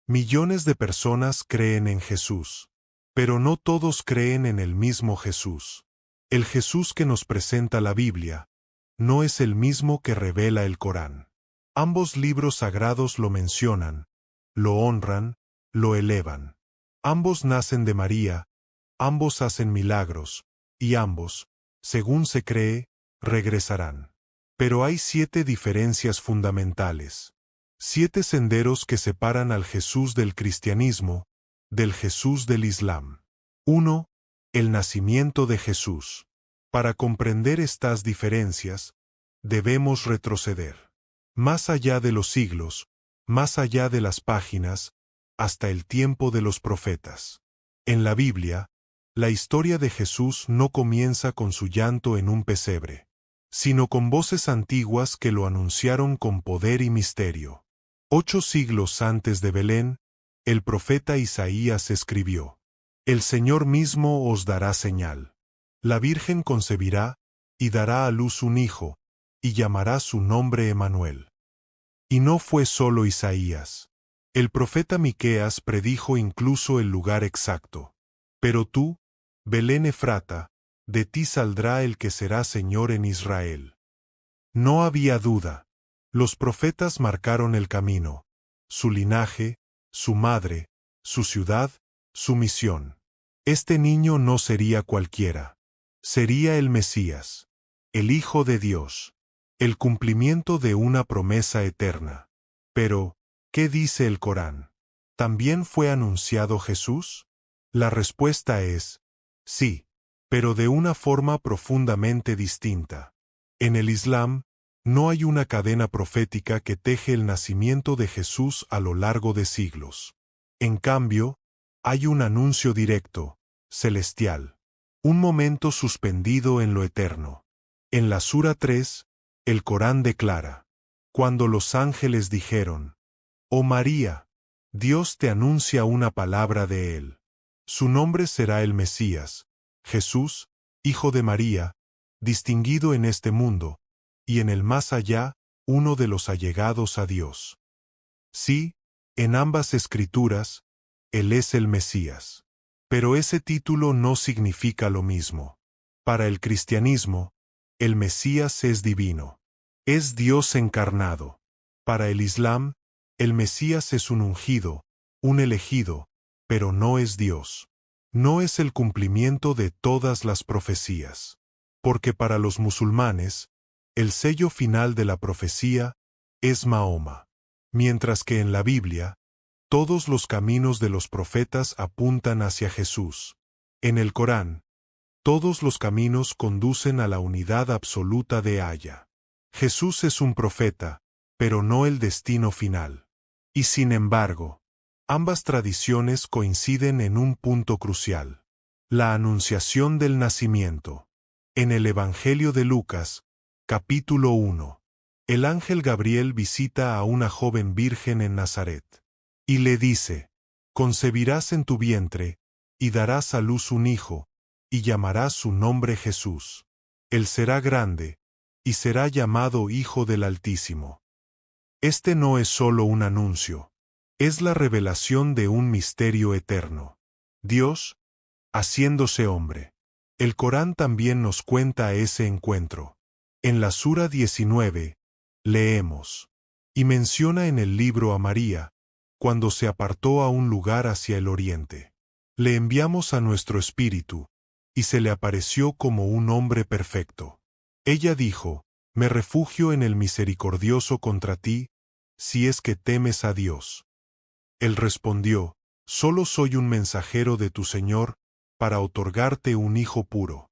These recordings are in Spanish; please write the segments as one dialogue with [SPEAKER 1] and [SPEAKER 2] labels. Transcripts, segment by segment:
[SPEAKER 1] Millones de personas creen en Jesús. Pero no todos creen en el mismo Jesús. El Jesús que nos presenta la Biblia no es el mismo que revela el Corán. Ambos libros sagrados lo mencionan, lo honran, lo elevan. Ambos nacen de María, ambos hacen milagros, y ambos, según se cree, regresarán. Pero hay 7 diferencias fundamentales. 7 senderos que separan al Jesús del cristianismo, del Jesús del Islam. 1. El nacimiento de Jesús. Para comprender estas diferencias, debemos retroceder. Más allá de los siglos, más allá de las páginas, hasta el tiempo de los profetas. En la Biblia, la historia de Jesús no comienza con su llanto en un pesebre, sino con voces antiguas que lo anunciaron con poder y misterio. 8 siglos antes de Belén, el profeta Isaías escribió: El Señor mismo os dará señal. La Virgen concebirá, y dará a luz un hijo, y llamará su nombre Emanuel. Y no fue solo Isaías. El profeta Miqueas predijo incluso el lugar exacto. Pero tú, Belén Efrata, de ti saldrá el que será Señor en Israel. No había duda. Los profetas marcaron el camino, su linaje, su madre, su ciudad, su misión. Este niño no sería cualquiera. Sería el Mesías, el Hijo de Dios, el cumplimiento de una promesa eterna. Pero, ¿qué dice el Corán? ¿También fue anunciado Jesús? La respuesta es, sí, pero de una forma profundamente distinta. En el Islam, no hay una cadena profética que teje el nacimiento de Jesús a lo largo de siglos. En cambio, hay un anuncio directo, celestial. Un momento suspendido en lo eterno. En la Sura 3, el Corán declara: Cuando los ángeles dijeron: Oh María, Dios te anuncia una palabra de él. Su nombre será el Mesías, Jesús, hijo de María, distinguido en este mundo, y en el más allá, uno de los allegados a Dios. Sí, en ambas escrituras, Él es el Mesías. Pero ese título no significa lo mismo. Para el cristianismo, el Mesías es divino. Es Dios encarnado. Para el Islam, el Mesías es un ungido, un elegido, pero no es Dios. No es el cumplimiento de todas las profecías. Porque para los musulmanes, el sello final de la profecía es Mahoma. Mientras que en la Biblia, todos los caminos de los profetas apuntan hacia Jesús. En el Corán, todos los caminos conducen a la unidad absoluta de Allah. Jesús es un profeta, pero no el destino final. Y sin embargo, ambas tradiciones coinciden en un punto crucial: la anunciación del nacimiento. En el Evangelio de Lucas, capítulo 1, el ángel Gabriel visita a una joven virgen en Nazaret. Y le dice: concebirás en tu vientre, y darás a luz un hijo, y llamarás su nombre Jesús. Él será grande, y será llamado Hijo del Altísimo. Este no es solo un anuncio, es la revelación de un misterio eterno. Dios, haciéndose hombre. El Corán también nos cuenta ese encuentro. En la Sura 19, leemos: y menciona en el libro a María, cuando se apartó a un lugar hacia el oriente. Le enviamos a nuestro espíritu, y se le apareció como un hombre perfecto. Ella dijo: me refugio en el misericordioso contra ti, si es que temes a Dios. Él respondió: solo soy un mensajero de tu Señor, para otorgarte un hijo puro.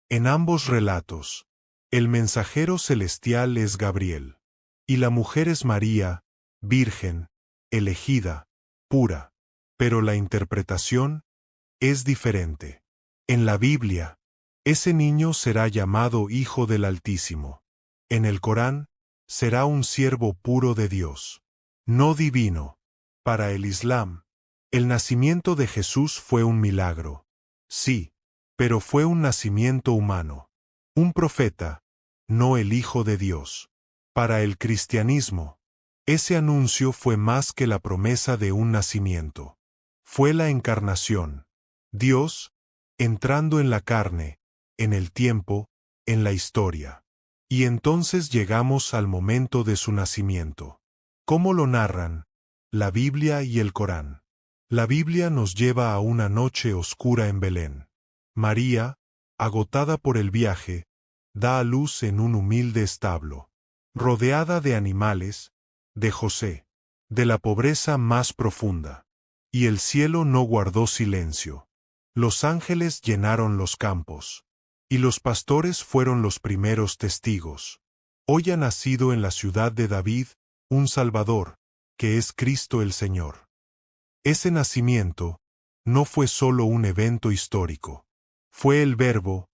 [SPEAKER 1] En ambos relatos, el mensajero celestial es Gabriel, y la mujer es María, virgen, elegida, pura. Pero la interpretación es diferente. En la Biblia, ese niño será llamado Hijo del Altísimo. En el Corán, será un siervo puro de Dios, no divino. Para el Islam, el nacimiento de Jesús fue un milagro. Sí, pero fue un nacimiento humano. Un profeta, no el Hijo de Dios. Para el cristianismo, Ese anuncio fue más que la promesa de un nacimiento. Fue la encarnación. Dios, entrando en la carne, en el tiempo, en la historia. Y entonces llegamos al momento de su nacimiento. ¿Cómo lo narran la Biblia y el Corán? La Biblia nos lleva a una noche oscura en Belén. María, agotada por el viaje, da a luz en un humilde establo, rodeada de animales, de José, de la pobreza más profunda. Y el cielo no guardó silencio. Los ángeles llenaron los campos. Y los pastores fueron los primeros testigos. Hoy ha nacido en la ciudad de David un Salvador, que es Cristo el Señor. Ese nacimiento no fue solo un evento histórico. Fue el Verbo,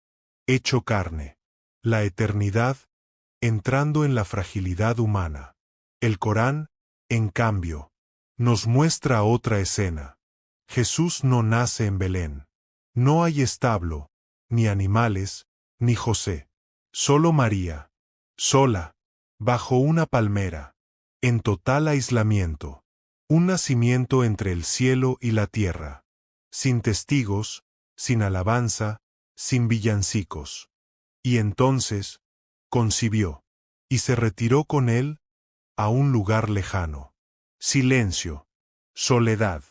[SPEAKER 1] hecho carne. La eternidad, entrando en la fragilidad humana. El Corán, en cambio, nos muestra otra escena. Jesús no nace en Belén. No hay establo, ni animales, ni José. Solo María, sola, bajo una palmera, en total aislamiento. Un nacimiento entre el cielo y la tierra. Sin testigos, sin alabanza, sin villancicos. Y entonces, concibió, y se retiró con él a un lugar lejano. Silencio, soledad,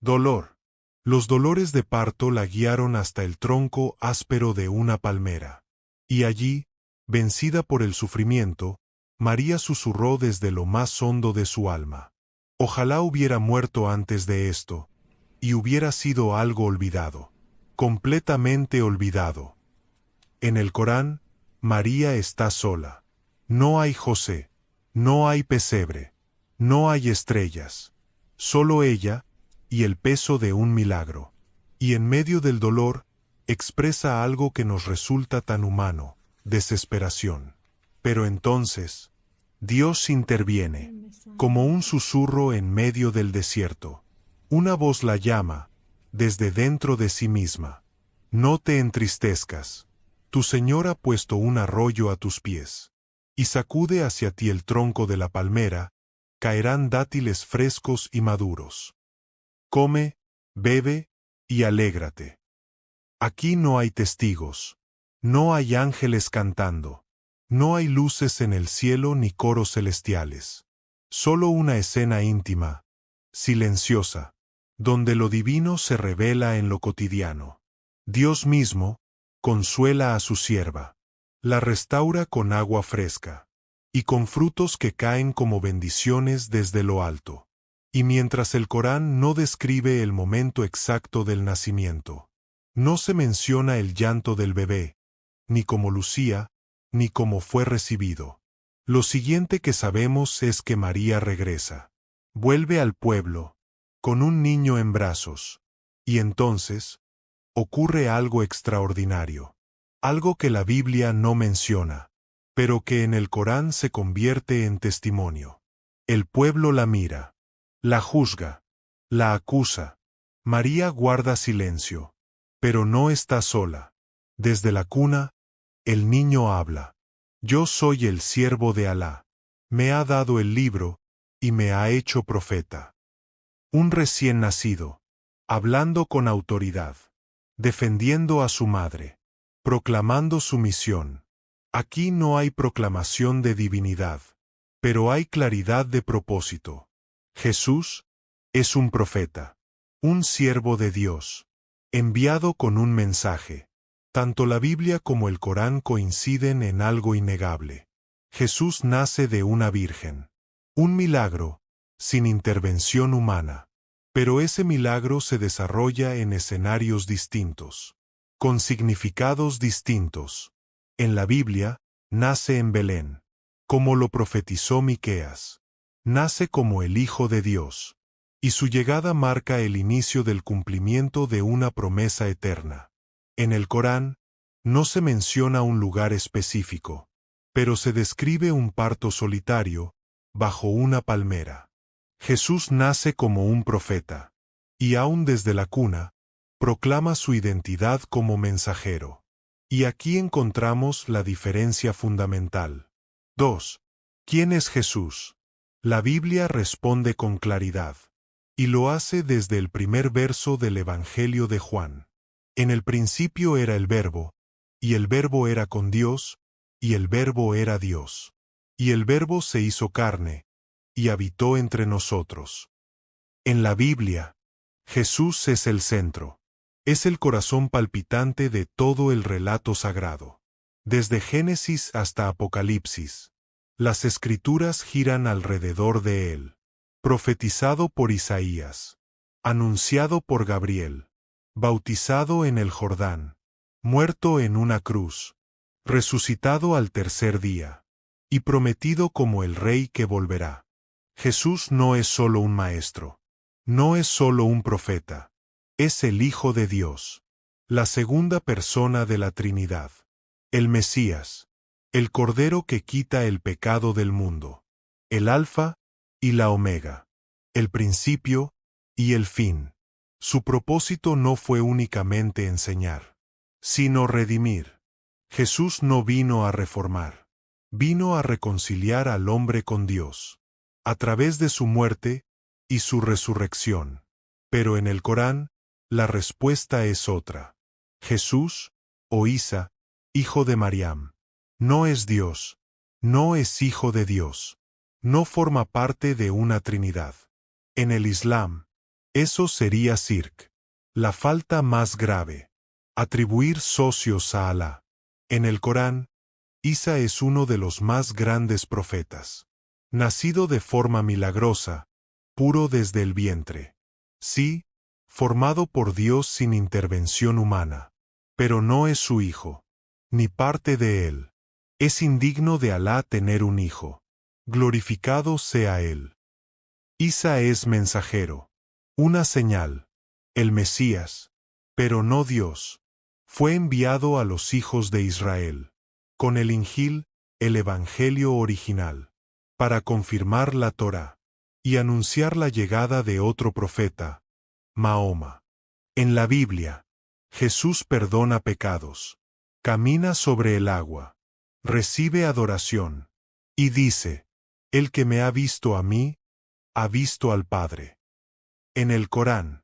[SPEAKER 1] dolor. Los dolores de parto la guiaron hasta el tronco áspero de una palmera. Y allí, vencida por el sufrimiento, María susurró desde lo más hondo de su alma. Ojalá hubiera muerto antes de esto, y hubiera sido algo olvidado, completamente olvidado. En el Corán, María está sola. No hay José, no hay pesebre, no hay estrellas, solo ella y el peso de un milagro. Y en medio del dolor, expresa algo que nos resulta tan humano, desesperación. Pero entonces, Dios interviene, como un susurro en medio del desierto. Una voz la llama, desde dentro de sí misma. No te entristezcas. Tu Señor ha puesto un arroyo a tus pies. Y sacude hacia ti el tronco de la palmera, caerán dátiles frescos y maduros. Come, bebe y alégrate. Aquí no hay testigos, no hay ángeles cantando. No hay luces en el cielo ni coros celestiales. Solo una escena íntima, silenciosa, donde lo divino se revela en lo cotidiano. Dios mismo consuela a su sierva. La restaura con agua fresca, y con frutos que caen como bendiciones desde lo alto. Y mientras el Corán no describe el momento exacto del nacimiento, no se menciona el llanto del bebé, ni cómo lucía, ni cómo fue recibido. Lo siguiente que sabemos es que María regresa. Vuelve al pueblo, con un niño en brazos. Y entonces, ocurre algo extraordinario. Algo que la Biblia no menciona, pero que en el Corán se convierte en testimonio. El pueblo la mira, la juzga, la acusa. María guarda silencio, pero no está sola. Desde la cuna, el niño habla. Yo soy el siervo de Alá. Me ha dado el libro, y me ha hecho profeta. Un recién nacido, hablando con autoridad, defendiendo a su madre, proclamando su misión. Aquí no hay proclamación de divinidad, pero hay claridad de propósito. Jesús es un profeta, un siervo de Dios, enviado con un mensaje. Tanto la Biblia como el Corán coinciden en algo innegable. Jesús nace de una virgen. Un milagro, sin intervención humana. Pero ese milagro se desarrolla en escenarios distintos, con significados distintos. En la Biblia, nace en Belén, como lo profetizó Miqueas. Nace como el Hijo de Dios. Y su llegada marca el inicio del cumplimiento de una promesa eterna. En el Corán, no se menciona un lugar específico, pero se describe un parto solitario, bajo una palmera. Jesús nace como un profeta, y aún desde la cuna, proclama su identidad como mensajero. Y aquí encontramos la diferencia fundamental. 2. ¿Quién es Jesús? La Biblia responde con claridad. Y lo hace desde el primer verso del Evangelio de Juan. En el principio era el Verbo, y el Verbo era con Dios, y el Verbo era Dios. Y el Verbo se hizo carne, y habitó entre nosotros. En la Biblia, Jesús es el centro. Es el corazón palpitante de todo el relato sagrado. Desde Génesis hasta Apocalipsis, las Escrituras giran alrededor de él. Profetizado por Isaías, anunciado por Gabriel, bautizado en el Jordán, muerto en una cruz, resucitado al tercer día, y prometido como el Rey que volverá. Jesús no es solo un maestro, no es solo un profeta, es el Hijo de Dios, la segunda persona de la Trinidad, el Mesías, el Cordero que quita el pecado del mundo, el Alfa y la Omega, el principio y el fin. Su propósito no fue únicamente enseñar, sino redimir. Jesús no vino a reformar, vino a reconciliar al hombre con Dios, a través de su muerte y su resurrección. Pero en el Corán, la respuesta es otra. Jesús, o Isa, hijo de Mariam, no es Dios, no es hijo de Dios, no forma parte de una Trinidad. En el Islam, eso sería shirk, la falta más grave, atribuir socios a Alá. En el Corán, Isa es uno de los más grandes profetas, nacido de forma milagrosa, puro desde el vientre. Sí, formado por Dios sin intervención humana, pero no es su hijo, ni parte de él. Es indigno de Alá tener un hijo. Glorificado sea él. Isa es mensajero, una señal, el Mesías, pero no Dios. Fue enviado a los hijos de Israel, con el Injil, el Evangelio original, para confirmar la Torá, y anunciar la llegada de otro profeta, Mahoma. En la Biblia, Jesús perdona pecados, camina sobre el agua, recibe adoración, y dice, el que me ha visto a mí, ha visto al Padre. En el Corán,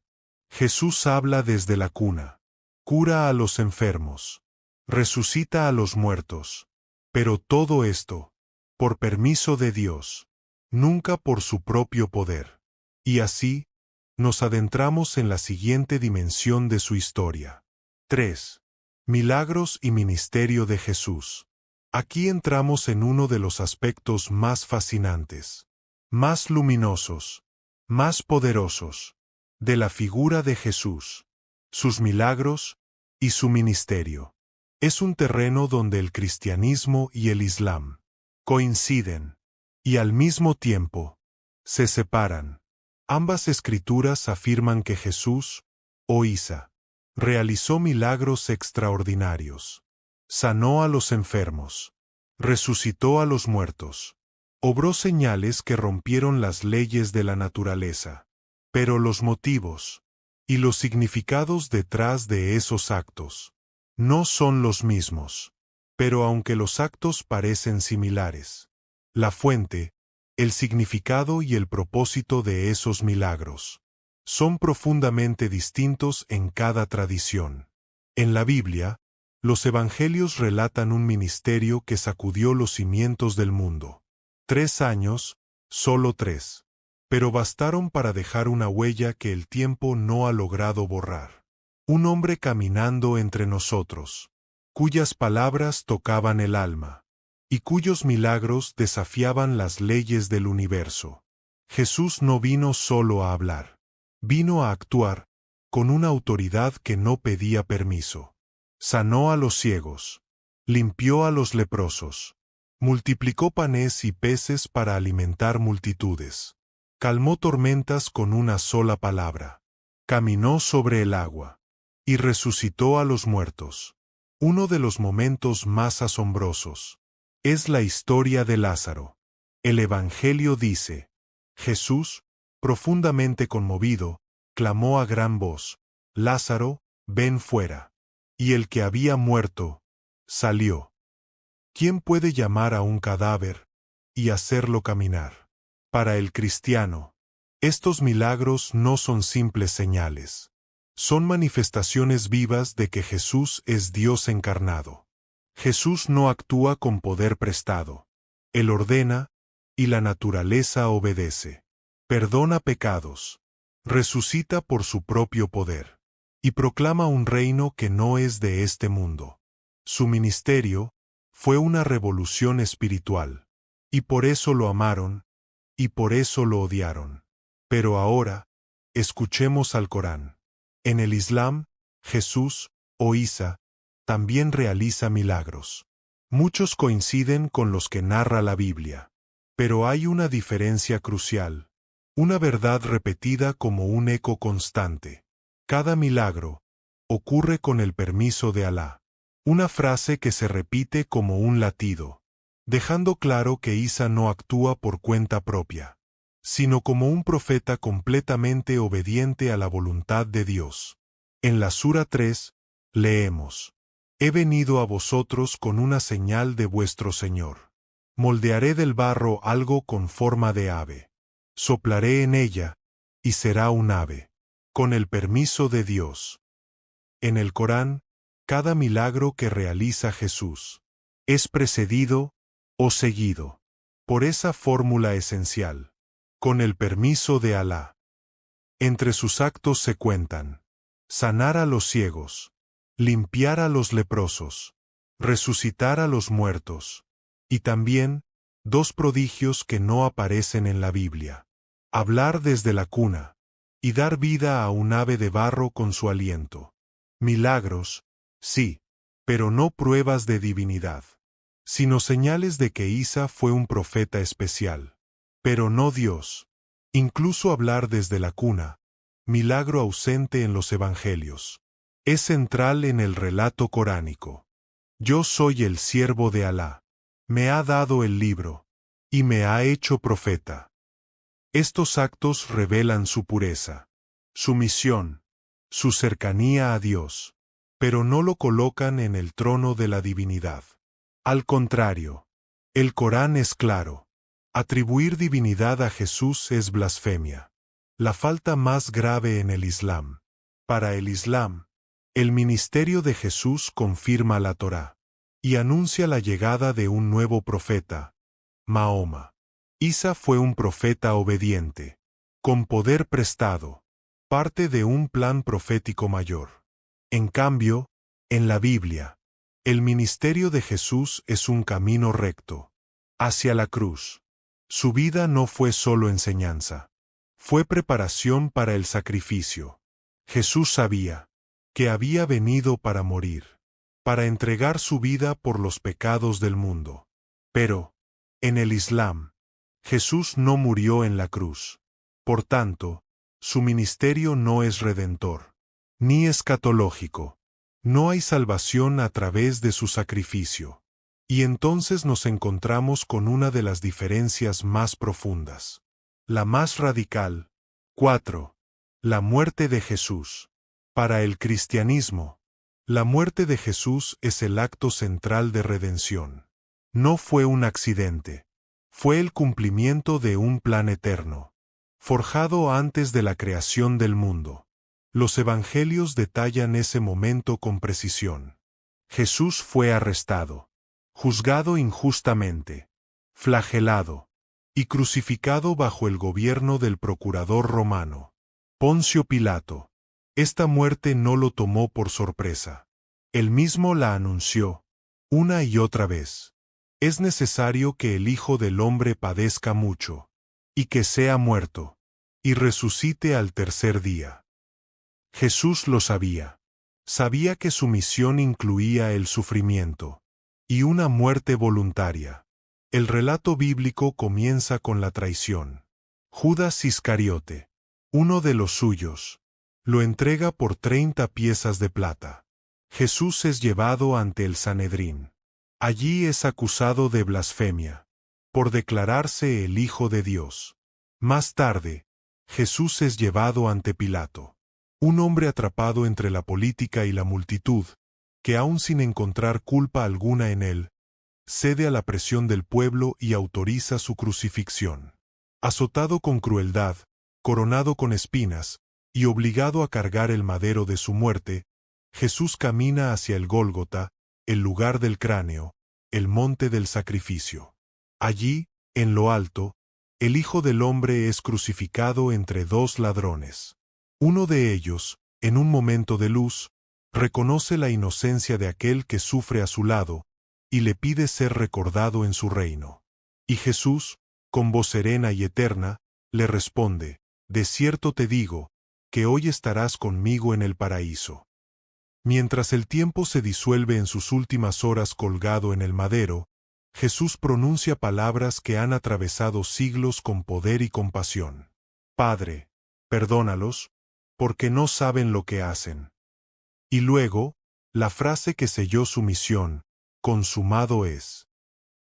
[SPEAKER 1] Jesús habla desde la cuna, cura a los enfermos, resucita a los muertos, pero todo esto, por permiso de Dios, nunca por su propio poder. Y así, nos adentramos en la siguiente dimensión de su historia. 3. Milagros y ministerio de Jesús. Aquí entramos en uno de los aspectos más fascinantes, más luminosos, más poderosos, de la figura de Jesús, sus milagros y su ministerio. Es un terreno donde el cristianismo y el islam coinciden, y al mismo tiempo, se separan. Ambas escrituras afirman que Jesús, o Isa, realizó milagros extraordinarios. Sanó a los enfermos, resucitó a los muertos, obró señales que rompieron las leyes de la naturaleza. Pero los motivos y los significados detrás de esos actos no son los mismos. Pero aunque los actos parecen similares, la fuente, el significado y el propósito de esos milagros son profundamente distintos en cada tradición. En la Biblia, los evangelios relatan un ministerio que sacudió los cimientos del mundo. 3 años, solo 3. Pero bastaron para dejar una huella que el tiempo no ha logrado borrar. Un hombre caminando entre nosotros, cuyas palabras tocaban el alma, y cuyos milagros desafiaban las leyes del universo. Jesús no vino solo a hablar, vino a actuar, con una autoridad que no pedía permiso. Sanó a los ciegos, limpió a los leprosos, multiplicó panes y peces para alimentar multitudes. Calmó tormentas con una sola palabra. Caminó sobre el agua. Y resucitó a los muertos. Uno de los momentos más asombrosos es la historia de Lázaro. El Evangelio dice, Jesús, profundamente conmovido, clamó a gran voz, Lázaro, ven fuera. Y el que había muerto, salió. ¿Quién puede llamar a un cadáver y hacerlo caminar? Para el cristiano, estos milagros no son simples señales. Son manifestaciones vivas de que Jesús es Dios encarnado. Jesús no actúa con poder prestado. Él ordena, y la naturaleza obedece. Perdona pecados. Resucita por su propio poder. Y proclama un reino que no es de este mundo. Su ministerio fue una revolución espiritual. Y por eso lo amaron, y por eso lo odiaron. Pero ahora, escuchemos al Corán. En el Islam, Jesús, o Isa, también realiza milagros. Muchos coinciden con los que narra la Biblia. Pero hay una diferencia crucial. Una verdad repetida como un eco constante. Cada milagro ocurre con el permiso de Alá. Una frase que se repite como un latido, dejando claro que Isa no actúa por cuenta propia, sino como un profeta completamente obediente a la voluntad de Dios. En la Sura 3, leemos: He venido a vosotros con una señal de vuestro Señor. Moldearé del barro algo con forma de ave. Soplaré en ella, y será un ave. Con el permiso de Dios. En el Corán, cada milagro que realiza Jesús es precedido o seguido por esa fórmula esencial. Con el permiso de Alá. Entre sus actos se cuentan: sanar a los ciegos, limpiar a los leprosos, resucitar a los muertos, y también dos prodigios que no aparecen en la Biblia: hablar desde la cuna, y dar vida a un ave de barro con su aliento. Milagros, sí, pero no pruebas de divinidad, sino señales de que Isa fue un profeta especial. Pero no Dios. Incluso hablar desde la cuna, milagro ausente en los evangelios, es central en el relato coránico. Yo soy el siervo de Alá. Me ha dado el libro, y me ha hecho profeta. Estos actos revelan su pureza, su misión, su cercanía a Dios, pero no lo colocan en el trono de la divinidad. Al contrario, el Corán es claro. Atribuir divinidad a Jesús es blasfemia. La falta más grave en el Islam. Para el Islam, el ministerio de Jesús confirma la Torá y anuncia la llegada de un nuevo profeta, Mahoma. Isa fue un profeta obediente, con poder prestado, parte de un plan profético mayor. En cambio, en la Biblia, el ministerio de Jesús es un camino recto, hacia la cruz. Su vida no fue solo enseñanza, fue preparación para el sacrificio. Jesús sabía que había venido para morir, para entregar su vida por los pecados del mundo. Pero, en el Islam, Jesús no murió en la cruz. Por tanto, su ministerio no es redentor, ni escatológico. No hay salvación a través de su sacrificio. Y entonces nos encontramos con una de las diferencias más profundas. La más radical. 4. La muerte de Jesús. Para el cristianismo, la muerte de Jesús es el acto central de redención. No fue un accidente. Fue el cumplimiento de un plan eterno, forjado antes de la creación del mundo. Los evangelios detallan ese momento con precisión. Jesús fue arrestado, juzgado injustamente, flagelado y crucificado bajo el gobierno del procurador romano, Poncio Pilato. Esta muerte no lo tomó por sorpresa. Él mismo la anunció, una y otra vez. Es necesario que el Hijo del Hombre padezca mucho, y que sea muerto, y resucite al tercer día. Jesús lo sabía. Sabía que su misión incluía el sufrimiento y una muerte voluntaria. El relato bíblico comienza con la traición. Judas Iscariote, uno de los suyos, lo entrega por 30 piezas de plata. Jesús es llevado ante el Sanedrín. Allí es acusado de blasfemia, por declararse el Hijo de Dios. Más tarde, Jesús es llevado ante Pilato, un hombre atrapado entre la política y la multitud, que aun sin encontrar culpa alguna en él, cede a la presión del pueblo y autoriza su crucifixión. Azotado con crueldad, coronado con espinas, y obligado a cargar el madero de su muerte, Jesús camina hacia el Gólgota, el lugar del cráneo, el monte del sacrificio. Allí, en lo alto, el Hijo del Hombre es crucificado entre dos ladrones. Uno de ellos, en un momento de luz, reconoce la inocencia de aquel que sufre a su lado, y le pide ser recordado en su reino. Y Jesús, con voz serena y eterna, le responde: de cierto te digo, que hoy estarás conmigo en el paraíso. Mientras el tiempo se disuelve en sus últimas horas colgado en el madero, Jesús pronuncia palabras que han atravesado siglos con poder y compasión. Padre, perdónalos, porque no saben lo que hacen. Y luego, la frase que selló su misión: consumado es.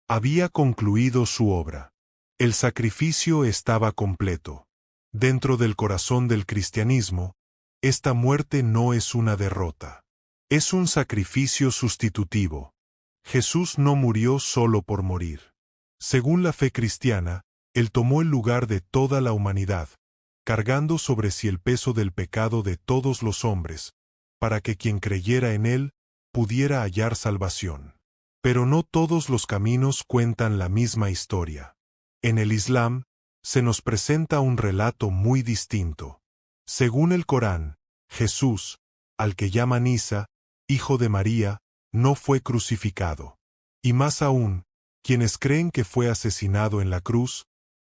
[SPEAKER 1] Había concluido su obra. El sacrificio estaba completo. Dentro del corazón del cristianismo, esta muerte no es una derrota. Es un sacrificio sustitutivo. Jesús no murió solo por morir. Según la fe cristiana, Él tomó el lugar de toda la humanidad, cargando sobre sí el peso del pecado de todos los hombres, para que quien creyera en Él pudiera hallar salvación. Pero no todos los caminos cuentan la misma historia. En el Islam, se nos presenta un relato muy distinto. Según el Corán, Jesús, al que llaman Isa, hijo de María, no fue crucificado. Y más aún, quienes creen que fue asesinado en la cruz,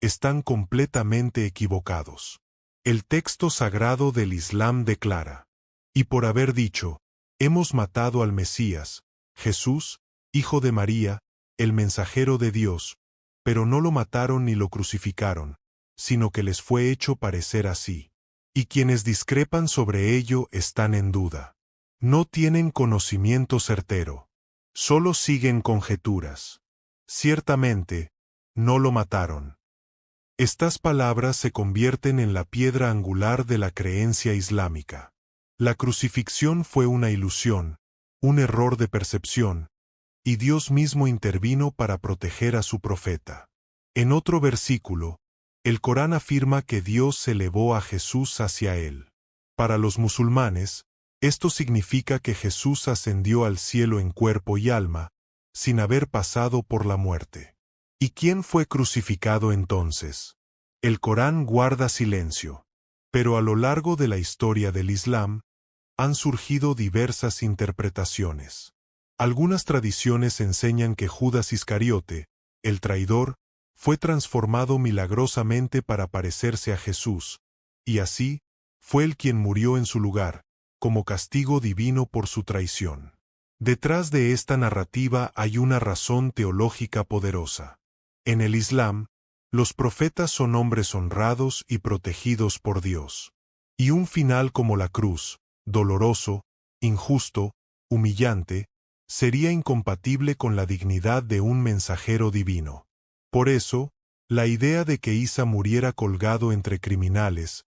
[SPEAKER 1] están completamente equivocados. El texto sagrado del Islam declara: y por haber dicho, hemos matado al Mesías, Jesús, hijo de María, el mensajero de Dios, pero no lo mataron ni lo crucificaron, sino que les fue hecho parecer así. Y quienes discrepan sobre ello están en duda. No tienen conocimiento certero. Solo siguen conjeturas. Ciertamente, no lo mataron. Estas palabras se convierten en la piedra angular de la creencia islámica. La crucifixión fue una ilusión, un error de percepción, y Dios mismo intervino para proteger a su profeta. En otro versículo, el Corán afirma que Dios elevó a Jesús hacia él. Para los musulmanes, esto significa que Jesús ascendió al cielo en cuerpo y alma, sin haber pasado por la muerte. ¿Y quién fue crucificado entonces? El Corán guarda silencio. Pero a lo largo de la historia del Islam, han surgido diversas interpretaciones. Algunas tradiciones enseñan que Judas Iscariote, el traidor, fue transformado milagrosamente para parecerse a Jesús, y así, fue él quien murió en su lugar, como castigo divino por su traición. Detrás de esta narrativa hay una razón teológica poderosa. En el Islam, los profetas son hombres honrados y protegidos por Dios. Y un final como la cruz, doloroso, injusto, humillante, sería incompatible con la dignidad de un mensajero divino. Por eso, la idea de que Isa muriera colgado entre criminales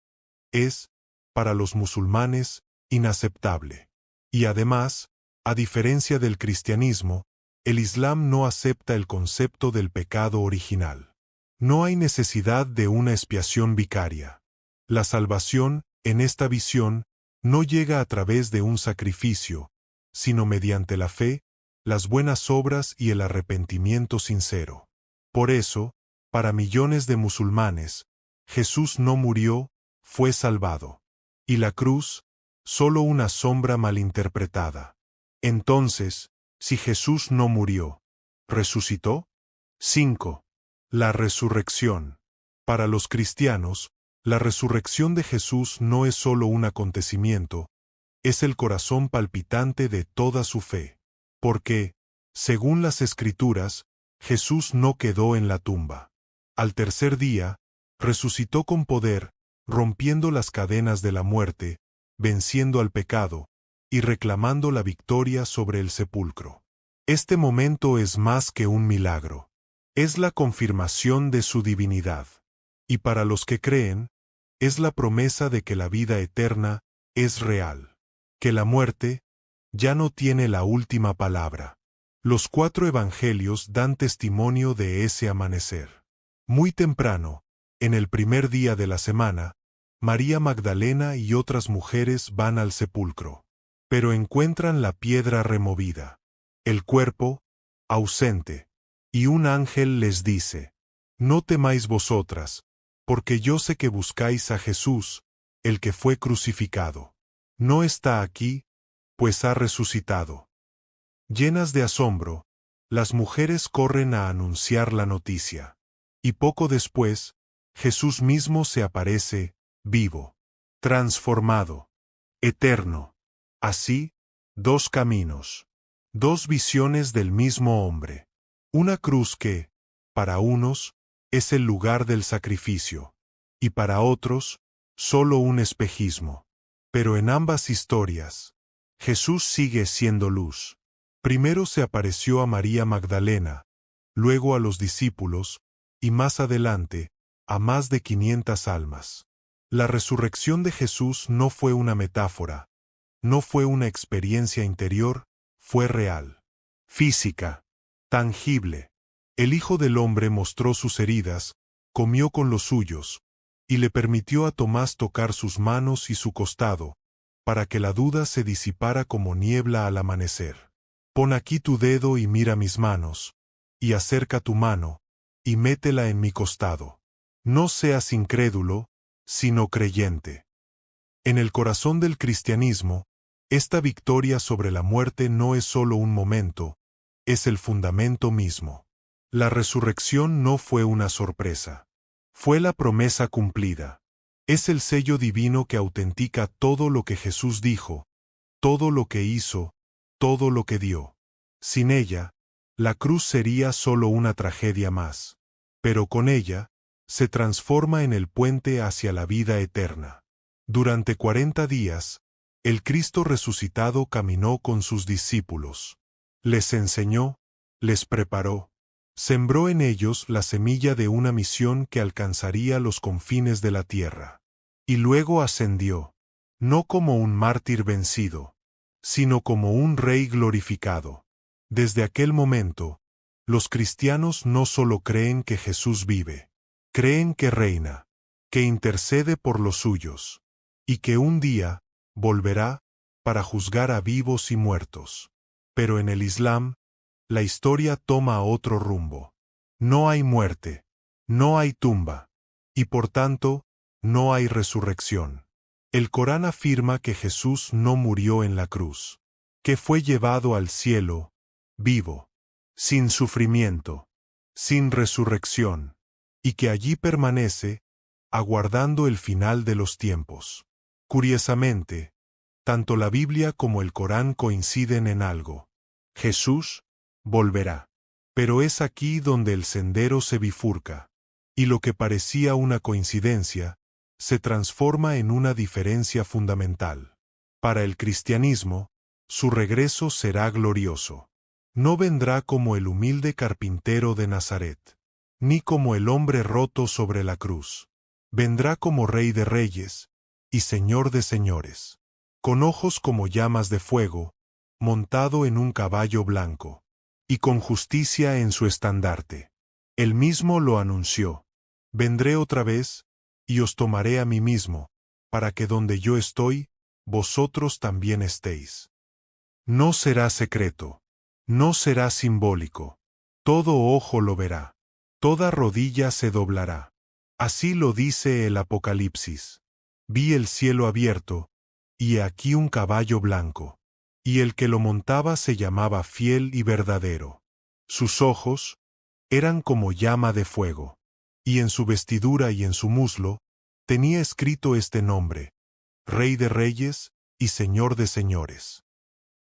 [SPEAKER 1] es, para los musulmanes, inaceptable. Y además, a diferencia del cristianismo, el Islam no acepta el concepto del pecado original. No hay necesidad de una expiación vicaria. La salvación, en esta visión, no llega a través de un sacrificio, sino mediante la fe, las buenas obras y el arrepentimiento sincero. Por eso, para millones de musulmanes, Jesús no murió, fue salvado. Y la cruz, solo una sombra malinterpretada. Entonces, si Jesús no murió, ¿resucitó? 5. La resurrección. Para los cristianos, la resurrección de Jesús no es solo un acontecimiento, es el corazón palpitante de toda su fe. Porque, según las Escrituras, Jesús no quedó en la tumba. Al tercer día, resucitó con poder, rompiendo las cadenas de la muerte, venciendo al pecado, y reclamando la victoria sobre el sepulcro. Este momento es más que un milagro. Es la confirmación de su divinidad. Y para los que creen, es la promesa de que la vida eterna es real. Que la muerte ya no tiene la última palabra. Los 4 evangelios dan testimonio de ese amanecer. Muy temprano, En el primer día de la semana, María Magdalena y otras mujeres van al sepulcro, pero encuentran la piedra removida, el cuerpo ausente, y un ángel les dice: «No temáis vosotras, porque yo sé que buscáis a Jesús, el que fue crucificado. No está aquí, pues ha resucitado». Llenas de asombro, las mujeres corren a anunciar la noticia. Y poco después, Jesús mismo se aparece, vivo, transformado, eterno. Así, dos caminos, dos visiones del mismo hombre. Una cruz que, para unos, es el lugar del sacrificio, y para otros, solo un espejismo. Pero en ambas historias, Jesús sigue siendo luz. Primero se apareció a María Magdalena, luego a los discípulos, y más adelante, a más de 500 almas. La resurrección de Jesús no fue una metáfora, no fue una experiencia interior, fue real, física, tangible. El Hijo del Hombre mostró sus heridas, comió con los suyos, y le permitió a Tomás tocar sus manos y su costado, para que la duda se disipara como niebla al amanecer. Pon aquí tu dedo y mira mis manos, y acerca tu mano, y métela en mi costado. No seas incrédulo, sino creyente. En el corazón del cristianismo, esta victoria sobre la muerte no es solo un momento, es el fundamento mismo. La resurrección no fue una sorpresa. Fue la promesa cumplida. Es el sello divino que autentica todo lo que Jesús dijo, todo lo que hizo, todo lo que dio. Sin ella, la cruz sería solo una tragedia más. Pero con ella, se transforma en el puente hacia la vida eterna. Durante 40 días, el Cristo resucitado caminó con sus discípulos. Les enseñó, les preparó, sembró en ellos la semilla de una misión que alcanzaría los confines de la tierra. Y luego ascendió, no como un mártir vencido, sino como un rey glorificado. Desde aquel momento, los cristianos no solo creen que Jesús vive, creen que reina, que intercede por los suyos, y que un día volverá para juzgar a vivos y muertos. Pero en el Islam, la historia toma otro rumbo. No hay muerte, no hay tumba, y por tanto, no hay resurrección. El Corán afirma que Jesús no murió en la cruz, que fue llevado al cielo, vivo, sin sufrimiento, sin resurrección, y que allí permanece, aguardando el final de los tiempos. Curiosamente, tanto la Biblia como el Corán coinciden en algo. Jesús volverá. Pero es aquí donde el sendero se bifurca, y lo que parecía una coincidencia, se transforma en una diferencia fundamental. Para el cristianismo, su regreso será glorioso. No vendrá como el humilde carpintero de Nazaret, ni como el hombre roto sobre la cruz. Vendrá como Rey de reyes y Señor de señores, con ojos como llamas de fuego, montado en un caballo blanco, y con justicia en su estandarte. Él mismo lo anunció: vendré otra vez, y os tomaré a mí mismo, para que donde yo estoy, vosotros también estéis. No será secreto, no será simbólico. Todo ojo lo verá, toda rodilla se doblará. Así lo dice el Apocalipsis. Vi el cielo abierto, y he aquí un caballo blanco, y el que lo montaba se llamaba Fiel y Verdadero. Sus ojos eran como llama de fuego, y en su vestidura y en su muslo tenía escrito este nombre: Rey de reyes y Señor de señores.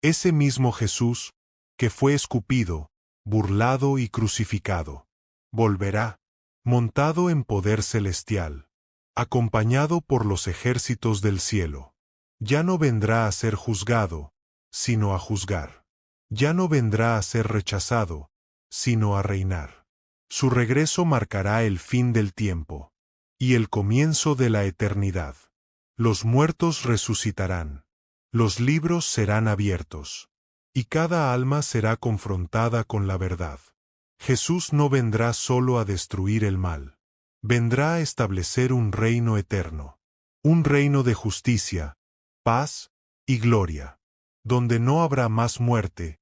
[SPEAKER 1] Ese mismo Jesús, que fue escupido, burlado y crucificado, volverá, montado en poder celestial, acompañado por los ejércitos del cielo. Ya no vendrá a ser juzgado, sino a juzgar. Ya no vendrá a ser rechazado, sino a reinar. Su regreso marcará el fin del tiempo y el comienzo de la eternidad. Los muertos resucitarán, los libros serán abiertos, y cada alma será confrontada con la verdad. Jesús no vendrá solo a destruir el mal, vendrá a establecer un reino eterno, un reino de justicia, paz y gloria, donde no habrá más muerte,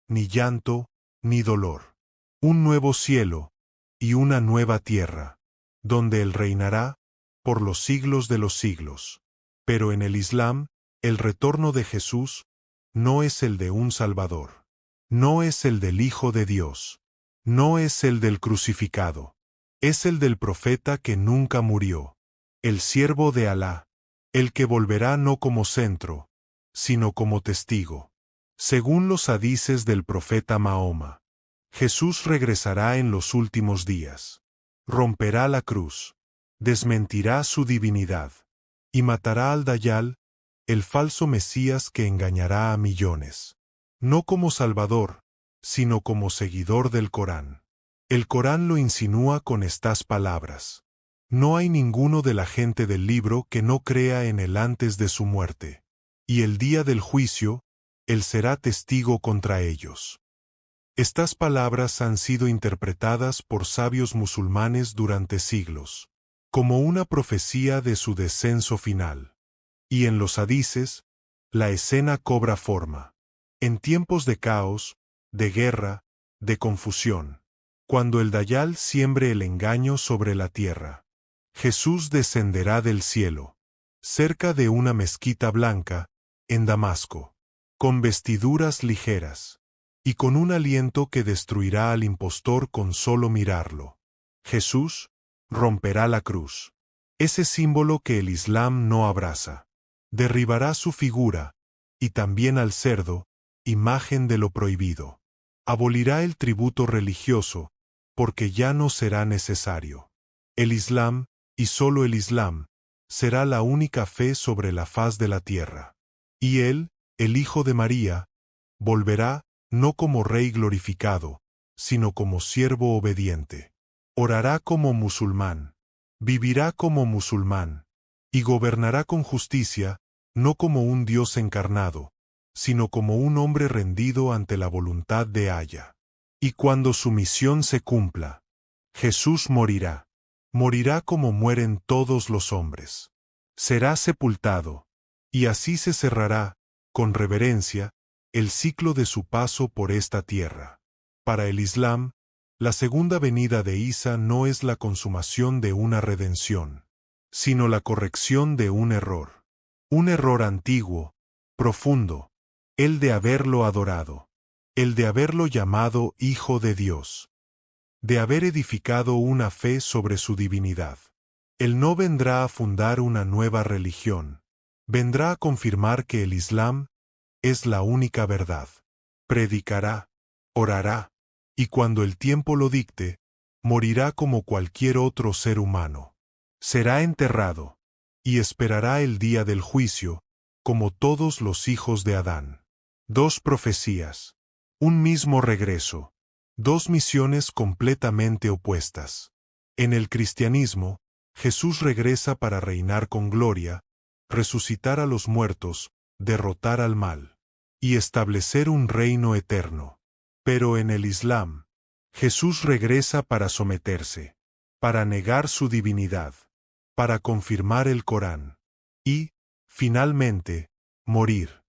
[SPEAKER 1] ni llanto, ni dolor. Un nuevo cielo y una nueva tierra, donde Él reinará por los siglos de los siglos. Pero en el Islam, el retorno de Jesús no es el de un Salvador, no es el del Hijo de Dios, no es el del crucificado, es el del profeta que nunca murió, el siervo de Alá, el que volverá no como centro, sino como testigo. Según los hadices del profeta Mahoma, Jesús regresará en los últimos días, romperá la cruz, desmentirá su divinidad, y matará al Dayal, el falso Mesías que engañará a millones, no como Salvador, sino como seguidor del Corán. El Corán lo insinúa con estas palabras: no hay ninguno de la gente del libro que no crea en él antes de su muerte, y el día del juicio, él será testigo contra ellos. Estas palabras han sido interpretadas por sabios musulmanes durante siglos, como una profecía de su descenso final. Y en los hadices, la escena cobra forma. En tiempos de caos, de guerra, de confusión, cuando el Dayal siembre el engaño sobre la tierra, Jesús descenderá del cielo, cerca de una mezquita blanca, en Damasco, con vestiduras ligeras, y con un aliento que destruirá al impostor con solo mirarlo. Jesús romperá la cruz, ese símbolo que el Islam no abraza. Derribará su figura, y también al cerdo, imagen de lo prohibido. Abolirá el tributo religioso, porque ya no será necesario. El Islam, y solo el Islam, será la única fe sobre la faz de la tierra. Y él, el Hijo de María, volverá, no como rey glorificado, sino como siervo obediente. Orará como musulmán, vivirá como musulmán, y gobernará con justicia, no como un Dios encarnado, sino como un hombre rendido ante la voluntad de Allah. Y cuando su misión se cumpla, Jesús morirá. Morirá como mueren todos los hombres. Será sepultado, y así se cerrará, con reverencia, el ciclo de su paso por esta tierra. Para el Islam, la segunda venida de Isa no es la consumación de una redención, sino la corrección de un error. Un error antiguo, profundo, el de haberlo adorado, el de haberlo llamado Hijo de Dios, de haber edificado una fe sobre su divinidad. Él no vendrá a fundar una nueva religión, vendrá a confirmar que el Islam es la única verdad. Predicará, orará, y cuando el tiempo lo dicte, morirá como cualquier otro ser humano. Será enterrado, y esperará el día del juicio, como todos los hijos de Adán. Dos profecías, un mismo regreso, dos misiones completamente opuestas. En el cristianismo, Jesús regresa para reinar con gloria, resucitar a los muertos, derrotar al mal, y establecer un reino eterno. Pero en el Islam, Jesús regresa para someterse, para negar su divinidad, para confirmar el Corán, y, finalmente, morir.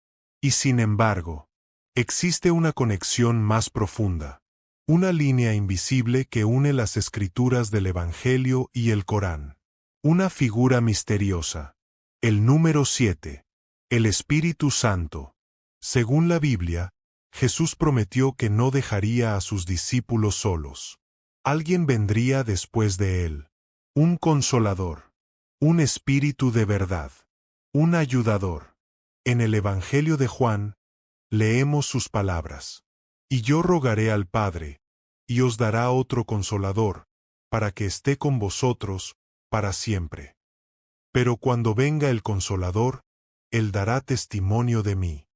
[SPEAKER 1] Y sin embargo, existe una conexión más profunda, una línea invisible que une las escrituras del Evangelio y el Corán. Una figura misteriosa, el número 7, el Espíritu Santo. Según la Biblia, Jesús prometió que no dejaría a sus discípulos solos. Alguien vendría después de él, un consolador, un espíritu de verdad, un ayudador. En el Evangelio de Juan, leemos sus palabras: y yo rogaré al Padre, y os dará otro consolador, para que esté con vosotros, para siempre. Pero cuando venga el consolador, él dará testimonio de mí.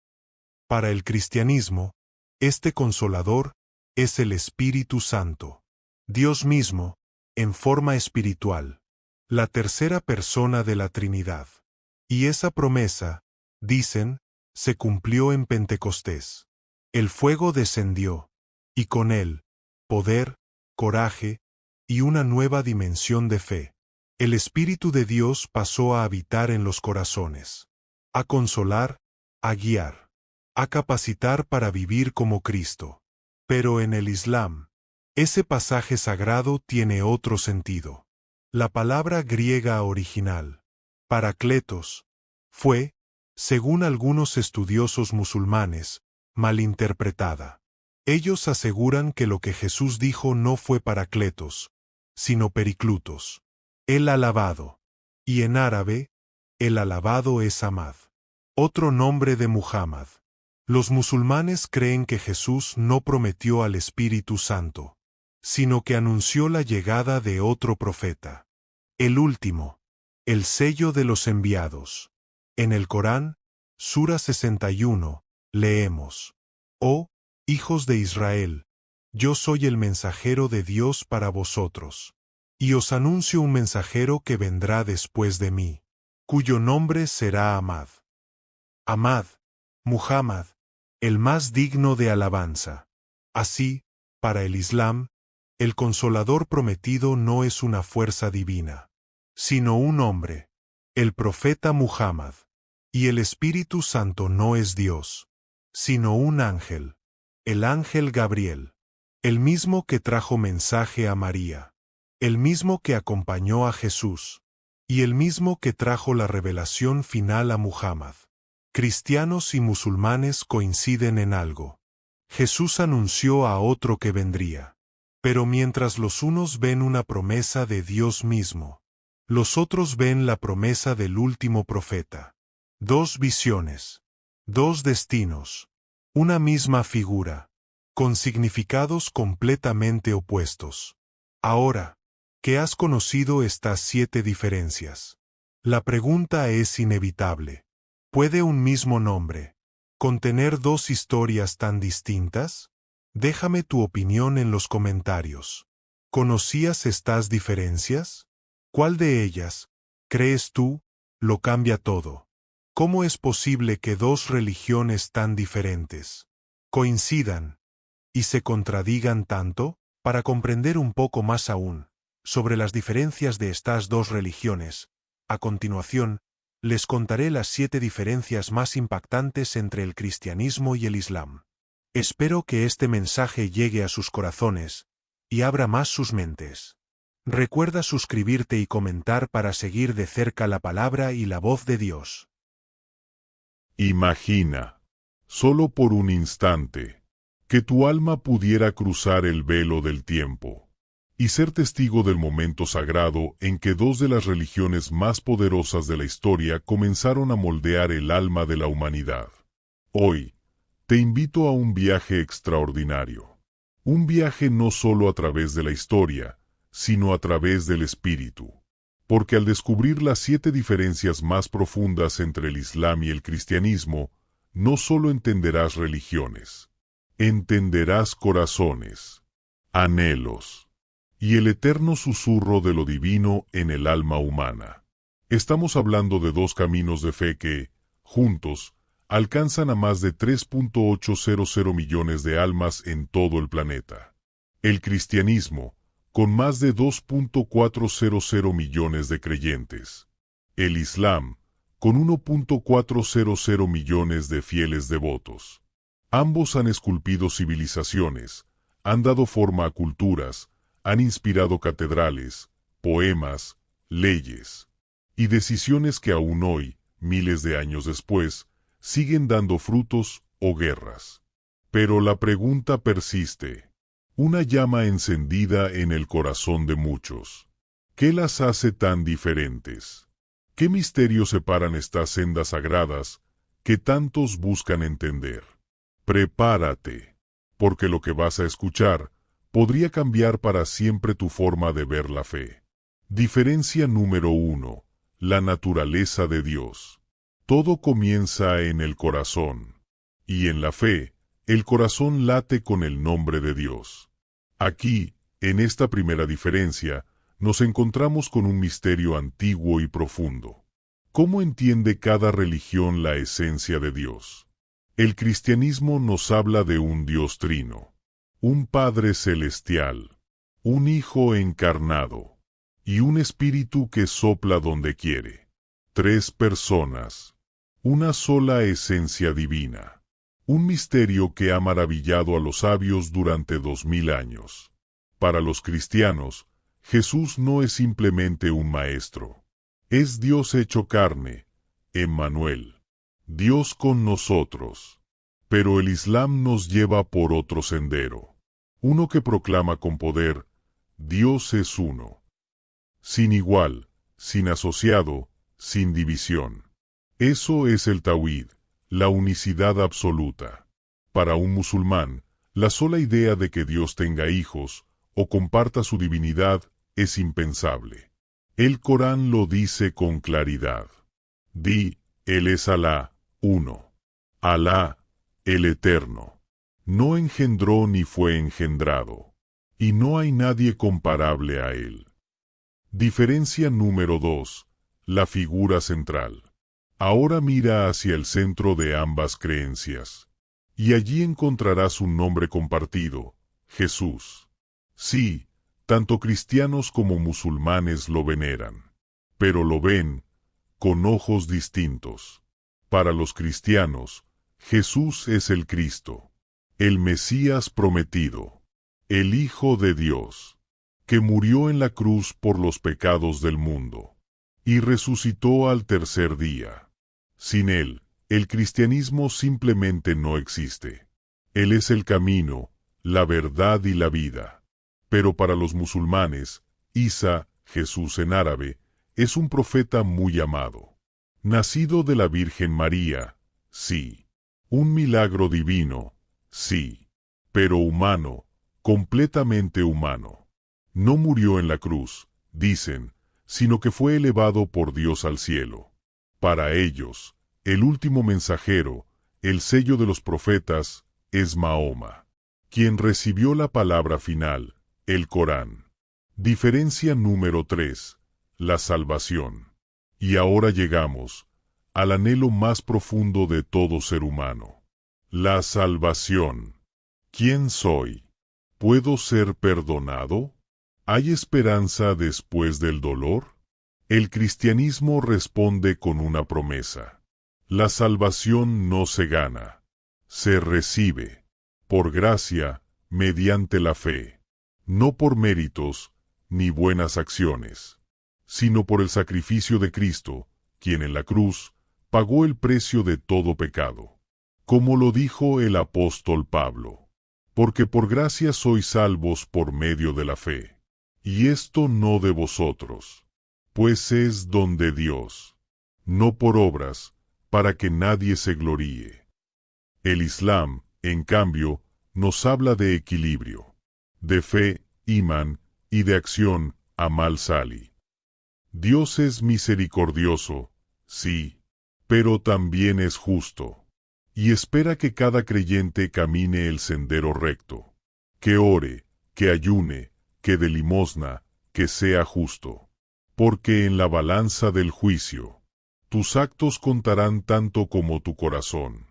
[SPEAKER 1] Para el cristianismo, este consolador es el Espíritu Santo, Dios mismo, en forma espiritual, la tercera persona de la Trinidad. Y esa promesa, dicen, se cumplió en Pentecostés. El fuego descendió, y con él, poder, coraje, y una nueva dimensión de fe. El Espíritu de Dios pasó a habitar en los corazones, a consolar, a guiar, a capacitar para vivir como Cristo. Pero en el Islam, ese pasaje sagrado tiene otro sentido. La palabra griega original, parakletos, fue, según algunos estudiosos musulmanes, malinterpretada. Ellos aseguran que lo que Jesús dijo no fue parakletos, sino periclutos, el alabado. Y en árabe, el alabado es Ahmad, otro nombre de Muhammad. Los musulmanes creen que Jesús no prometió al Espíritu Santo, sino que anunció la llegada de otro profeta, el último, el sello de los enviados. En el Corán, Sura 61, leemos: «Oh, hijos de Israel, yo soy el mensajero de Dios para vosotros, y os anuncio un mensajero que vendrá después de mí, cuyo nombre será Ahmad. Ahmad, Muhammad, el más digno de alabanza». Así, para el Islam, el Consolador prometido no es una fuerza divina, sino un hombre, el profeta Muhammad. Y el Espíritu Santo no es Dios, sino un ángel, el ángel Gabriel, el mismo que trajo mensaje a María, el mismo que acompañó a Jesús, y el mismo que trajo la revelación final a Muhammad. Cristianos y musulmanes coinciden en algo. Jesús anunció a otro que vendría. Pero mientras los unos ven una promesa de Dios mismo, los otros ven la promesa del último profeta. Dos visiones, dos destinos, una misma figura, con significados completamente opuestos. Ahora, que has conocido estas 7 diferencias, la pregunta es inevitable. ¿Puede un mismo nombre contener 2 historias tan distintas? Déjame tu opinión en los comentarios. ¿Conocías estas diferencias? ¿Cuál de ellas, crees tú, lo cambia todo? ¿Cómo es posible que 2 religiones tan diferentes coincidan y se contradigan tanto? Para comprender un poco más aún sobre las diferencias de estas 2 religiones, a continuación, les contaré las 7 diferencias más impactantes entre el cristianismo y el Islam. Espero que este mensaje llegue a sus corazones y abra más sus mentes. Recuerda suscribirte y comentar para seguir de cerca la palabra y la voz de Dios.
[SPEAKER 2] Imagina, solo por un instante, que tu alma pudiera cruzar el velo del tiempo y ser testigo del momento sagrado en que 2 de las religiones más poderosas de la historia comenzaron a moldear el alma de la humanidad. Hoy, te invito a un viaje extraordinario. Un viaje no solo a través de la historia, sino a través del espíritu. Porque al descubrir las 7 diferencias más profundas entre el Islam y el cristianismo, no solo entenderás religiones, entenderás corazones, anhelos, y el eterno susurro de lo divino en el alma humana. Estamos hablando de 2 caminos de fe que, juntos, alcanzan a más de 3.800 millones de almas en todo el planeta. El cristianismo, con más de 2.400 millones de creyentes. El Islam, con 1.400 millones de fieles devotos. Ambos han esculpido civilizaciones, han dado forma a culturas, han inspirado catedrales, poemas, leyes y decisiones que aún hoy, miles de años después, siguen dando frutos o guerras. Pero la pregunta persiste. Una llama encendida en el corazón de muchos. ¿Qué las hace tan diferentes? ¿Qué misterios separan estas sendas sagradas que tantos buscan entender? Prepárate, porque lo que vas a escuchar podría cambiar para siempre tu forma de ver la fe. Diferencia número 1. La naturaleza de Dios. Todo comienza en el corazón. Y en la fe, el corazón late con el nombre de Dios. Aquí, en esta primera diferencia, nos encontramos con un misterio antiguo y profundo. ¿Cómo entiende cada religión la esencia de Dios? El cristianismo nos habla de un Dios trino, un Padre celestial, un Hijo encarnado y un espíritu que sopla donde quiere. 3 personas. Una sola esencia divina. Un misterio que ha maravillado a los sabios durante 2000 años. Para los cristianos, Jesús no es simplemente un maestro. Es Dios hecho carne, Emmanuel. Dios con nosotros. Pero el Islam nos lleva por otro sendero. Uno que proclama con poder, Dios es uno. Sin igual, sin asociado, sin división. Eso es el Tawhid, la unicidad absoluta. Para un musulmán, la sola idea de que Dios tenga hijos, o comparta su divinidad, es impensable. El Corán lo dice con claridad. Di, Él es Alá, uno. Alá, el Eterno. No engendró ni fue engendrado. Y no hay nadie comparable a Él. Diferencia número 2. La figura central. Ahora mira hacia el centro de ambas creencias. Y allí encontrarás un nombre compartido, Jesús. Sí, tanto cristianos como musulmanes lo veneran. Pero lo ven con ojos distintos. Para los cristianos, Jesús es el Cristo, el Mesías prometido, el Hijo de Dios, que murió en la cruz por los pecados del mundo, y resucitó al tercer día. Sin Él, el cristianismo simplemente no existe. Él es el camino, la verdad y la vida. Pero para los musulmanes, Isa, Jesús en árabe, es un profeta muy amado. Nacido de la Virgen María, sí. Un milagro divino, sí. Pero humano, completamente humano. No murió en la cruz, dicen, sino que fue elevado por Dios al cielo. Para ellos, el último mensajero, el sello de los profetas, es Mahoma, quien recibió la palabra final, el Corán. Diferencia número 3. La salvación. Y ahora llegamos al anhelo más profundo de todo ser humano. La salvación. ¿Quién soy? ¿Puedo ser perdonado? ¿Hay esperanza después del dolor? El cristianismo responde con una promesa. La salvación no se gana, se recibe, por gracia, mediante la fe, no por méritos ni buenas acciones, sino por el sacrificio de Cristo, quien en la cruz pagó el precio de todo pecado. Como lo dijo el apóstol Pablo, porque por gracia sois salvos por medio de la fe, y esto no de vosotros, pues es don de Dios, no por obras, para que nadie se gloríe. El Islam, en cambio, nos habla de equilibrio, de fe, imán, y de acción, amal sali. Dios es misericordioso, sí, pero también es justo, y espera que cada creyente camine el sendero recto, que ore, que ayune, que dé limosna, que sea justo. Porque en la balanza del juicio, tus actos contarán tanto como tu corazón.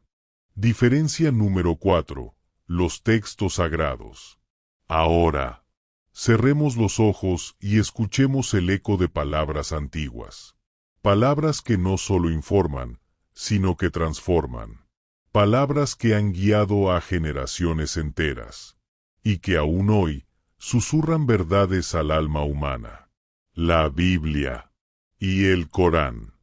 [SPEAKER 2] Diferencia número 4. Los textos sagrados. Ahora, cerremos los ojos y escuchemos el eco de palabras antiguas. Palabras que no solo informan, sino que transforman. Palabras que han guiado a generaciones enteras, y que aún hoy susurran verdades al alma humana. La Biblia y el Corán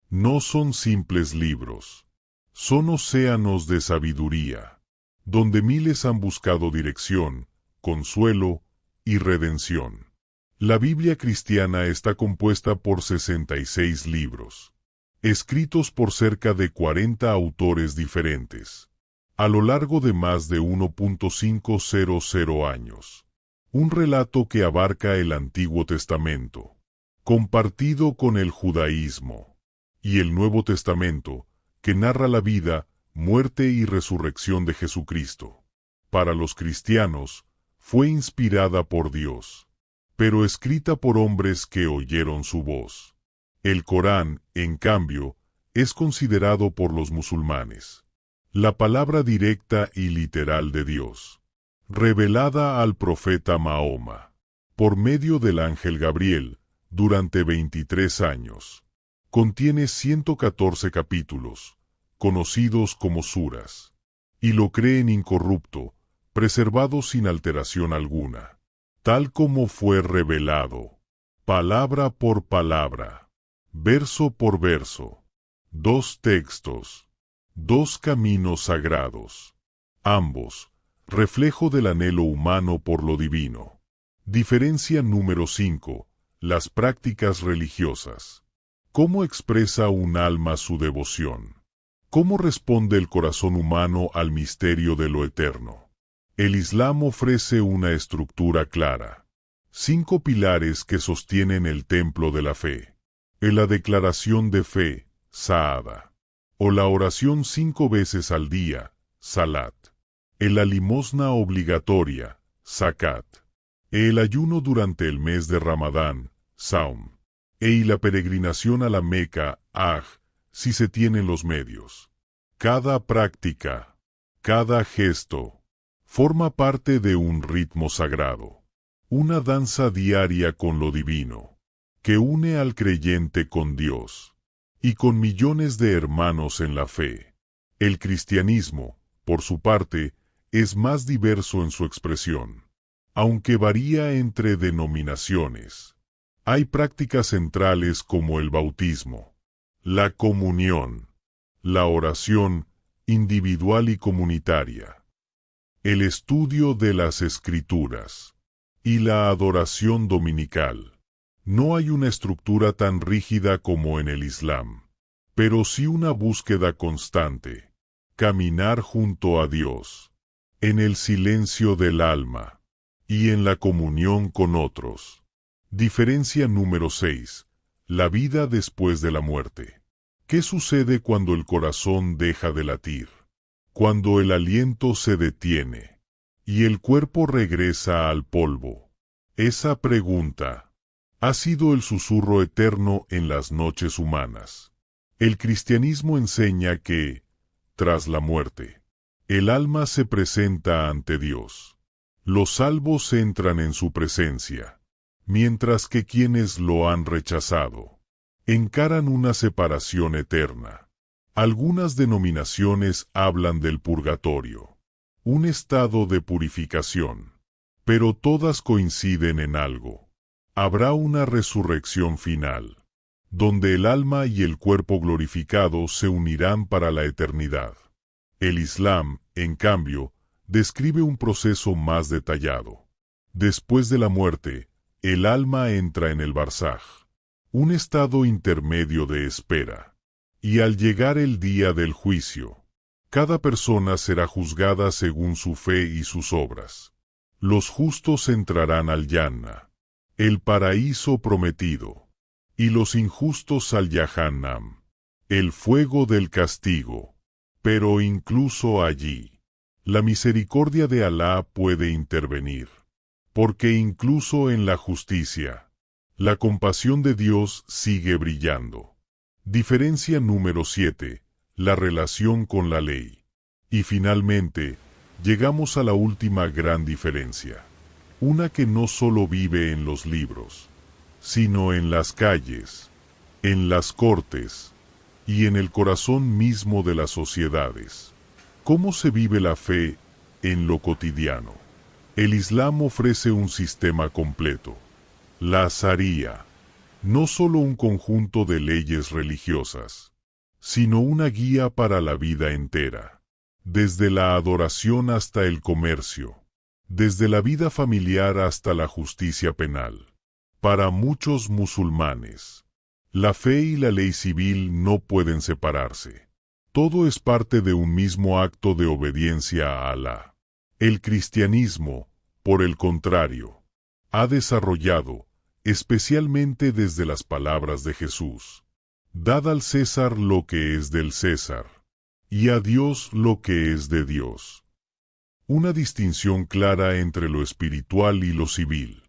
[SPEAKER 2] no son simples libros, son océanos de sabiduría, donde miles han buscado dirección, consuelo y redención. La Biblia cristiana está compuesta por 66 libros, escritos por cerca de 40 autores diferentes, a lo largo de más de 1.500 años. Un relato que abarca el Antiguo Testamento, compartido con el judaísmo, y el Nuevo Testamento, que narra la vida, muerte y resurrección de Jesucristo. Para los cristianos, fue inspirada por Dios, pero escrita por hombres que oyeron su voz. El Corán, en cambio, es considerado por los musulmanes la palabra directa y literal de Dios, revelada al profeta Mahoma, por medio del ángel Gabriel, durante 23 años. Contiene 114 capítulos, conocidos como suras, y lo creen incorrupto, preservado sin alteración alguna, tal como fue revelado, palabra por palabra, verso por verso, 2 textos, 2 caminos sagrados, ambos, reflejo del anhelo humano por lo divino. Diferencia número 5. Las prácticas religiosas. ¿Cómo expresa un alma su devoción? ¿Cómo responde el corazón humano al misterio de lo eterno? El Islam ofrece una estructura clara. 5 pilares que sostienen el templo de la fe. La declaración de fe, Saada. O la oración 5 veces al día, Salat. La limosna obligatoria, Zakat. El ayuno durante el mes de Ramadán, Saum. Y la peregrinación a la Meca, Hajj, si se tienen los medios. Cada práctica, cada gesto, forma parte de un ritmo sagrado, una danza diaria con lo divino, que une al creyente con Dios, y con millones de hermanos en la fe. El cristianismo, por su parte, es más diverso en su expresión, aunque varía entre denominaciones. Hay prácticas centrales como el bautismo, la comunión, la oración individual y comunitaria, el estudio de las Escrituras y la adoración dominical. No hay una estructura tan rígida como en el Islam, pero sí una búsqueda constante, caminar junto a Dios, en el silencio del alma y en la comunión con otros. Diferencia número 6. La vida después de la muerte. ¿Qué sucede cuando el corazón deja de latir? Cuando el aliento se detiene y el cuerpo regresa al polvo. Esa pregunta ha sido el susurro eterno en las noches humanas. El cristianismo enseña que, tras la muerte, el alma se presenta ante Dios. Los salvos entran en su presencia, mientras que quienes lo han rechazado encaran una separación eterna. Algunas denominaciones hablan del purgatorio, un estado de purificación, pero todas coinciden en algo. Habrá una resurrección final, donde el alma y el cuerpo glorificado se unirán para la eternidad. El Islam, en cambio, describe un proceso más detallado. Después de la muerte, el alma entra en el barzaj, un estado intermedio de espera. Y al llegar el día del juicio, cada persona será juzgada según su fe y sus obras. Los justos entrarán al Yanna, el paraíso prometido, y los injustos al Yahannam, el fuego del castigo. Pero incluso allí, la misericordia de Alá puede intervenir, porque incluso en la justicia, la compasión de Dios sigue brillando. Diferencia número 7. La relación con la ley. Y finalmente, llegamos a la última gran diferencia. Una que no solo vive en los libros, sino en las calles, en las cortes y en el corazón mismo de las sociedades. ¿Cómo se vive la fe en lo cotidiano? El Islam ofrece un sistema completo. La Sharia, no solo un conjunto de leyes religiosas, sino una guía para la vida entera, desde la adoración hasta el comercio, desde la vida familiar hasta la justicia penal. Para muchos musulmanes, la fe y la ley civil no pueden separarse. Todo es parte de un mismo acto de obediencia a Alá. El cristianismo, por el contrario, ha desarrollado, especialmente desde las palabras de Jesús: dad al César lo que es del César, y a Dios lo que es de Dios. Una distinción clara entre lo espiritual y lo civil.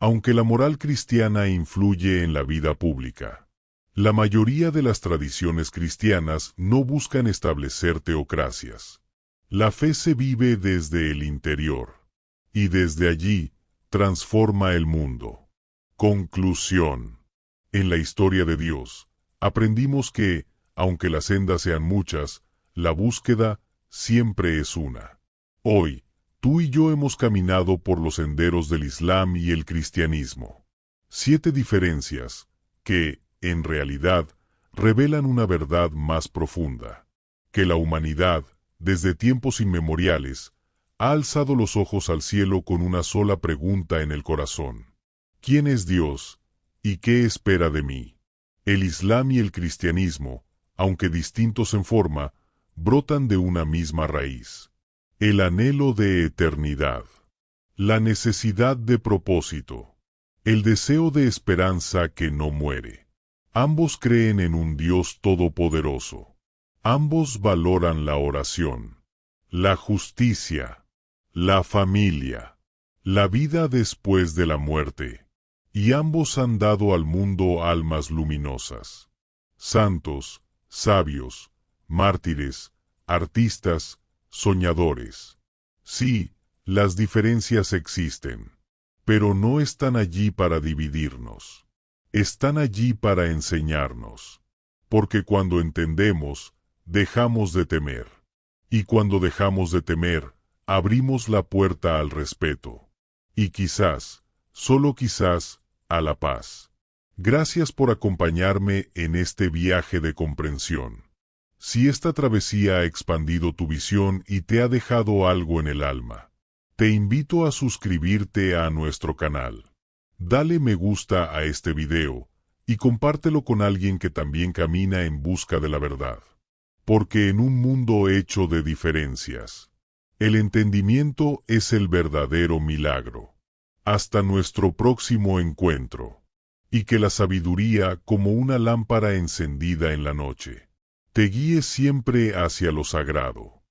[SPEAKER 2] Aunque la moral cristiana influye en la vida pública, la mayoría de las tradiciones cristianas no buscan establecer teocracias. La fe se vive desde el interior, y desde allí transforma el mundo. Conclusión. En la historia de Dios, aprendimos que, aunque las sendas sean muchas, la búsqueda siempre es una. Hoy, tú y yo hemos caminado por los senderos del Islam y el cristianismo. 7 diferencias que, en realidad, revelan una verdad más profunda. Que la humanidad, desde tiempos inmemoriales, ha alzado los ojos al cielo con una sola pregunta en el corazón. ¿Quién es Dios? ¿Y qué espera de mí? El Islam y el cristianismo, aunque distintos en forma, brotan de una misma raíz. El anhelo de eternidad. La necesidad de propósito. El deseo de esperanza que no muere. Ambos creen en un Dios todopoderoso. Ambos valoran la oración, la justicia, la familia, la vida después de la muerte, y ambos han dado al mundo almas luminosas. Santos, sabios, mártires, artistas, soñadores. Sí, las diferencias existen, pero no están allí para dividirnos. Están allí para enseñarnos. Porque cuando entendemos, dejamos de temer. Y cuando dejamos de temer, abrimos la puerta al respeto. Y quizás, solo quizás, a la paz. Gracias por acompañarme en este viaje de comprensión. Si esta travesía ha expandido tu visión y te ha dejado algo en el alma, te invito a suscribirte a nuestro canal. Dale me gusta a este video y compártelo con alguien que también camina en busca de la verdad. Porque en un mundo hecho de diferencias, el entendimiento es el verdadero milagro. Hasta nuestro próximo encuentro. Y que la sabiduría, como una lámpara encendida en la noche, te guíe siempre hacia lo sagrado.